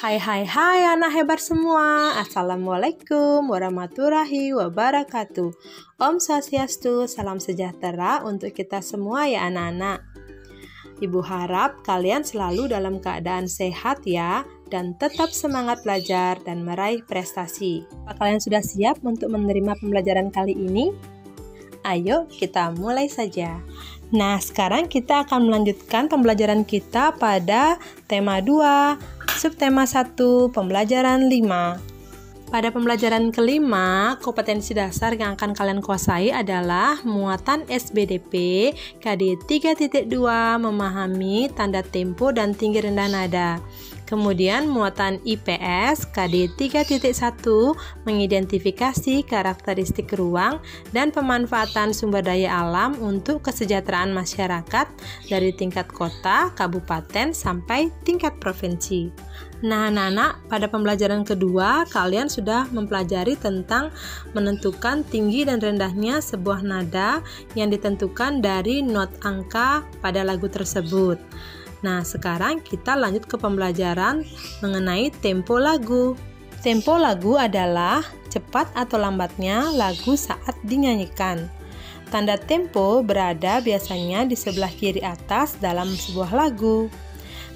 Hai anak hebat semua. Assalamualaikum warahmatullahi wabarakatuh. Om Swastiastu, salam sejahtera untuk kita semua ya anak-anak. Ibu harap kalian selalu dalam keadaan sehat ya, dan tetap semangat belajar dan meraih prestasi. Apakah kalian sudah siap untuk menerima pembelajaran kali ini? Ayo kita mulai saja. Nah, sekarang kita akan melanjutkan pembelajaran kita pada tema 2, subtema 1, pembelajaran 5. Pada pembelajaran kelima, kompetensi dasar yang akan kalian kuasai adalah muatan SBDP KD 3.2, memahami tanda tempo dan tinggi rendah nada. Kemudian muatan IPS KD 3.1, mengidentifikasi karakteristik ruang dan pemanfaatan sumber daya alam untuk kesejahteraan masyarakat dari tingkat kota, kabupaten, sampai tingkat provinsi. Nah, anak-anak, pada pembelajaran kedua, kalian sudah mempelajari tentang menentukan tinggi dan rendahnya sebuah nada yang ditentukan dari not angka pada lagu tersebut. Nah, sekarang kita lanjut ke pembelajaran mengenai tempo lagu. Tempo lagu adalah cepat atau lambatnya lagu saat dinyanyikan. Tanda tempo berada biasanya di sebelah kiri atas dalam sebuah lagu.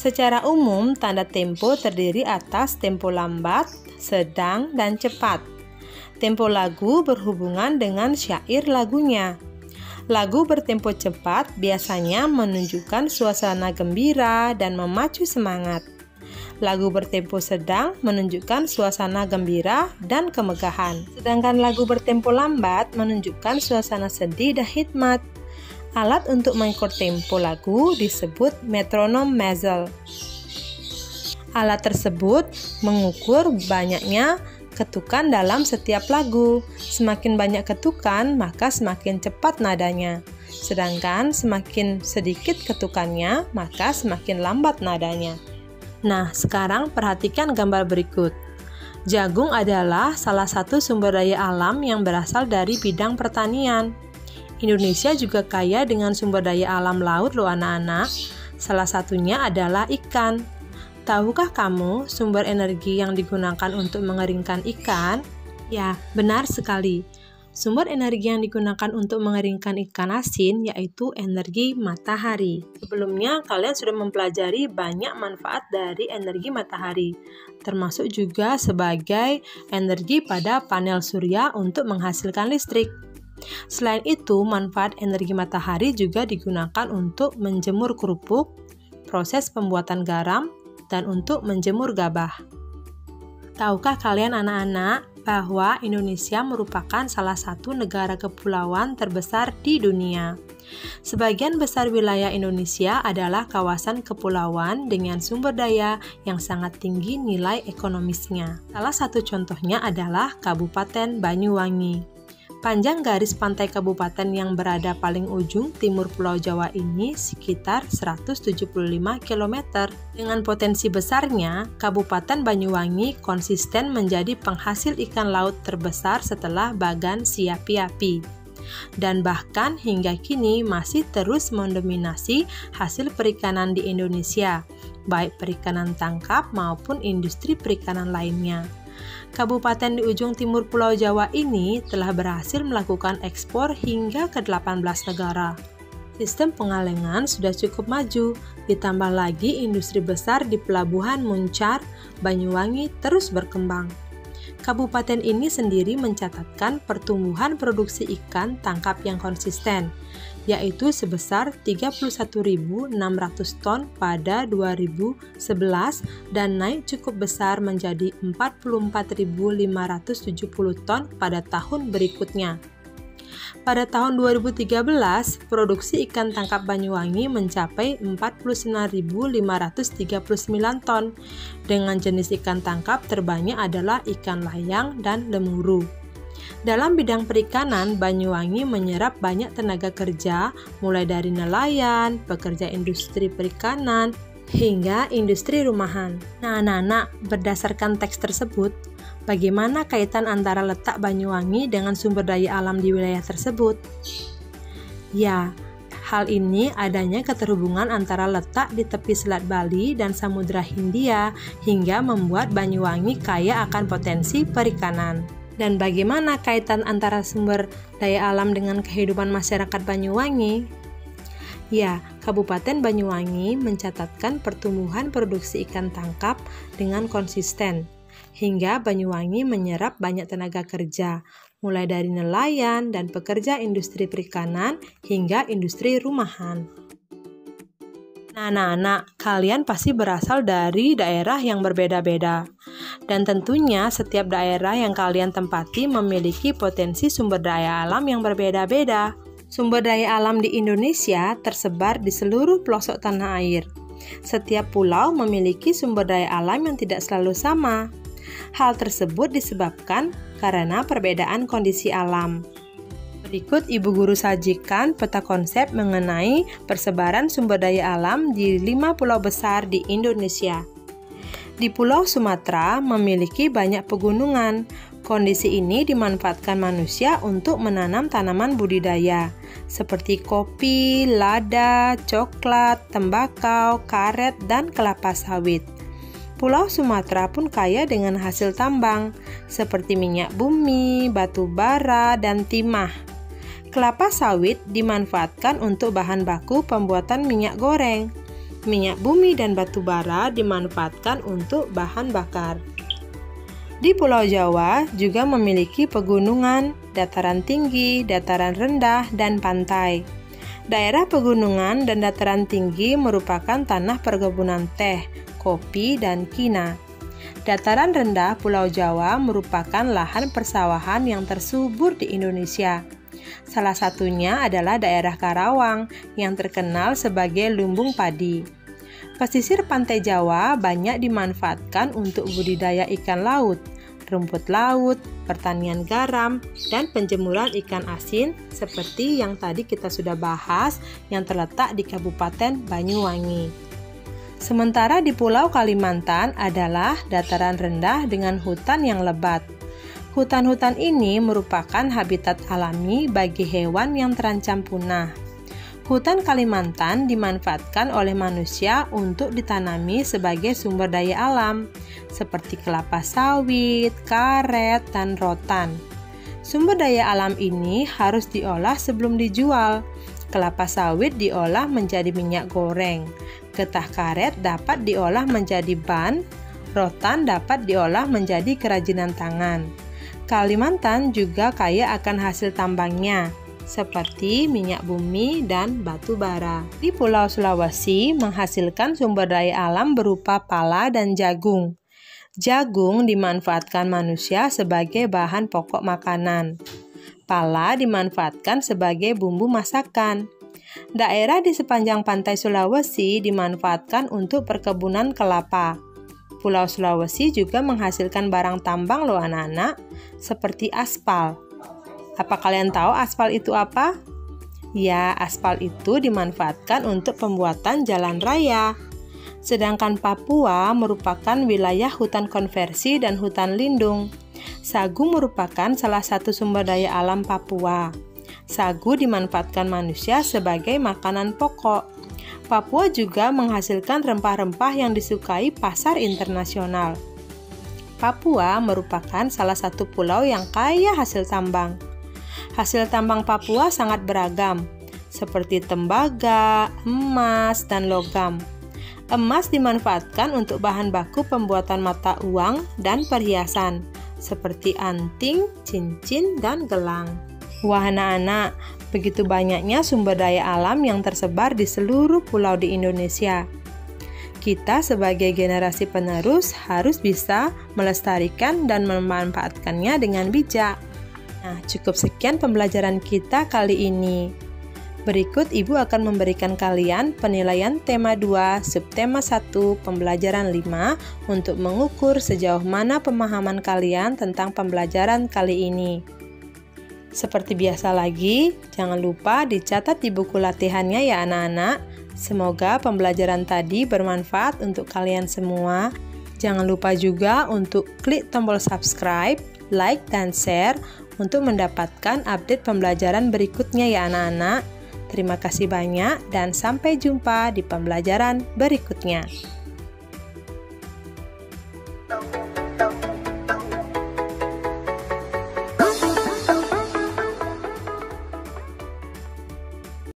Secara umum, tanda tempo terdiri atas tempo lambat, sedang, dan cepat. Tempo lagu berhubungan dengan syair lagunya. Lagu bertempo cepat biasanya menunjukkan suasana gembira dan memacu semangat. Lagu bertempo sedang menunjukkan suasana gembira dan kemegahan. Sedangkan lagu bertempo lambat menunjukkan suasana sedih dan hikmat. Alat untuk mengukur tempo lagu disebut metronom Mazel. Alat tersebut mengukur banyaknya ketukan dalam setiap lagu. Semakin banyak ketukan, maka semakin cepat nadanya. Sedangkan semakin sedikit ketukannya, maka semakin lambat nadanya. Nah, sekarang perhatikan gambar berikut. Jagung adalah salah satu sumber daya alam yang berasal dari bidang pertanian. Indonesia juga kaya dengan sumber daya alam laut loh anak-anak. Salah satunya adalah ikan. Tahukah kamu sumber energi yang digunakan untuk mengeringkan ikan? Ya, benar sekali. Sumber energi yang digunakan untuk mengeringkan ikan asin yaitu energi matahari. Sebelumnya, kalian sudah mempelajari banyak manfaat dari energi matahari, termasuk juga sebagai energi pada panel surya untuk menghasilkan listrik. Selain itu, manfaat energi matahari juga digunakan untuk menjemur kerupuk, proses pembuatan garam, dan untuk menjemur gabah. Tahukah kalian anak-anak bahwa Indonesia merupakan salah satu negara kepulauan terbesar di dunia? Sebagian besar wilayah Indonesia adalah kawasan kepulauan dengan sumber daya yang sangat tinggi nilai ekonomisnya. Salah satu contohnya adalah Kabupaten Banyuwangi. Panjang garis pantai kabupaten yang berada paling ujung timur Pulau Jawa ini sekitar 175 km. Dengan potensi besarnya, Kabupaten Banyuwangi konsisten menjadi penghasil ikan laut terbesar setelah Bagan Siapi-api. Dan bahkan hingga kini masih terus mendominasi hasil perikanan di Indonesia, baik perikanan tangkap maupun industri perikanan lainnya. Kabupaten di ujung timur Pulau Jawa ini telah berhasil melakukan ekspor hingga ke 18 negara. Sistem pengalengan sudah cukup maju, ditambah lagi industri besar di Pelabuhan Muncar, Banyuwangi terus berkembang. Kabupaten ini sendiri mencatatkan pertumbuhan produksi ikan tangkap yang konsisten, yaitu sebesar 31.600 ton pada 2011 dan naik cukup besar menjadi 44.570 ton pada tahun berikutnya. Pada tahun 2013, produksi ikan tangkap Banyuwangi mencapai 49.539 ton. Dengan jenis ikan tangkap terbanyak adalah ikan layang dan lemuru. Dalam bidang perikanan, Banyuwangi menyerap banyak tenaga kerja, mulai dari nelayan, pekerja industri perikanan, hingga industri rumahan. Nah, anak-anak, berdasarkan teks tersebut, bagaimana kaitan antara letak Banyuwangi dengan sumber daya alam di wilayah tersebut? Ya, Hal ini adanya keterhubungan antara letak di tepi Selat Bali dan Samudra Hindia hingga membuat Banyuwangi kaya akan potensi perikanan. Dan bagaimana kaitan antara sumber daya alam dengan kehidupan masyarakat Banyuwangi? Ya, Kabupaten Banyuwangi mencatatkan pertumbuhan produksi ikan tangkap dengan konsisten, hingga Banyuwangi menyerap banyak tenaga kerja, mulai dari nelayan dan pekerja industri perikanan hingga industri rumahan. Nah, anak-anak, kalian pasti berasal dari daerah yang berbeda-beda. Dan tentunya setiap daerah yang kalian tempati memiliki potensi sumber daya alam yang berbeda-beda. Sumber daya alam di Indonesia tersebar di seluruh pelosok tanah air. Setiap pulau memiliki sumber daya alam yang tidak selalu sama. Hal tersebut disebabkan karena perbedaan kondisi alam. Berikut Ibu Guru sajikan peta konsep mengenai persebaran sumber daya alam di 5 pulau besar di Indonesia. Di Pulau Sumatera memiliki banyak pegunungan. Kondisi ini dimanfaatkan manusia untuk menanam tanaman budidaya seperti kopi, lada, coklat, tembakau, karet, dan kelapa sawit. Pulau Sumatera pun kaya dengan hasil tambang seperti minyak bumi, batu bara, dan timah. Kelapa sawit dimanfaatkan untuk bahan baku pembuatan minyak goreng. Minyak bumi dan batu bara dimanfaatkan untuk bahan bakar. Di Pulau Jawa juga memiliki pegunungan, dataran tinggi, dataran rendah, dan pantai. Daerah pegunungan dan dataran tinggi merupakan tanah perkebunan teh, kopi, dan kina. Dataran rendah Pulau Jawa merupakan lahan persawahan yang tersubur di Indonesia. Salah satunya adalah daerah Karawang yang terkenal sebagai lumbung padi. Pesisir pantai Jawa banyak dimanfaatkan untuk budidaya ikan laut, rumput laut, pertanian garam, dan penjemuran ikan asin seperti yang tadi kita sudah bahas yang terletak di Kabupaten Banyuwangi. Sementara di Pulau Kalimantan adalah dataran rendah dengan hutan yang lebat. Hutan-hutan ini merupakan habitat alami bagi hewan yang terancam punah. Hutan Kalimantan dimanfaatkan oleh manusia untuk ditanami sebagai sumber daya alam, seperti kelapa sawit, karet, dan rotan. Sumber daya alam ini harus diolah sebelum dijual. Kelapa sawit diolah menjadi minyak goreng, getah karet dapat diolah menjadi ban, rotan dapat diolah menjadi kerajinan tangan. Kalimantan juga kaya akan hasil tambangnya, seperti minyak bumi dan batu bara. Di Pulau Sulawesi menghasilkan sumber daya alam berupa pala dan jagung. Jagung dimanfaatkan manusia sebagai bahan pokok makanan. Pala dimanfaatkan sebagai bumbu masakan. Daerah di sepanjang pantai Sulawesi dimanfaatkan untuk perkebunan kelapa. Pulau Sulawesi juga menghasilkan barang tambang loh anak-anak, seperti aspal. Apa kalian tahu aspal itu apa? Ya, aspal itu dimanfaatkan untuk pembuatan jalan raya. Sedangkan Papua merupakan wilayah hutan konversi dan hutan lindung. Sagu merupakan salah satu sumber daya alam Papua. Sagu dimanfaatkan manusia sebagai makanan pokok. Papua juga menghasilkan rempah-rempah yang disukai pasar internasional. Papua merupakan salah satu pulau yang kaya hasil tambang. Hasil tambang Papua sangat beragam, seperti tembaga, emas, dan logam. Emas dimanfaatkan untuk bahan baku pembuatan mata uang dan perhiasan, seperti anting, cincin, dan gelang. Wah anak-anak, begitu banyaknya sumber daya alam yang tersebar di seluruh pulau di Indonesia. Kita sebagai generasi penerus harus bisa melestarikan dan memanfaatkannya dengan bijak. Nah, cukup sekian pembelajaran kita kali ini. Berikut Ibu akan memberikan kalian penilaian tema 2, subtema 1, pembelajaran 5 untuk mengukur sejauh mana pemahaman kalian tentang pembelajaran kali ini. Seperti biasa lagi, jangan lupa dicatat di buku latihannya ya anak-anak. Semoga pembelajaran tadi bermanfaat untuk kalian semua. Jangan lupa juga untuk klik tombol subscribe, like, dan share untuk mendapatkan update pembelajaran berikutnya ya anak-anak. Terima kasih banyak dan sampai jumpa di pembelajaran berikutnya.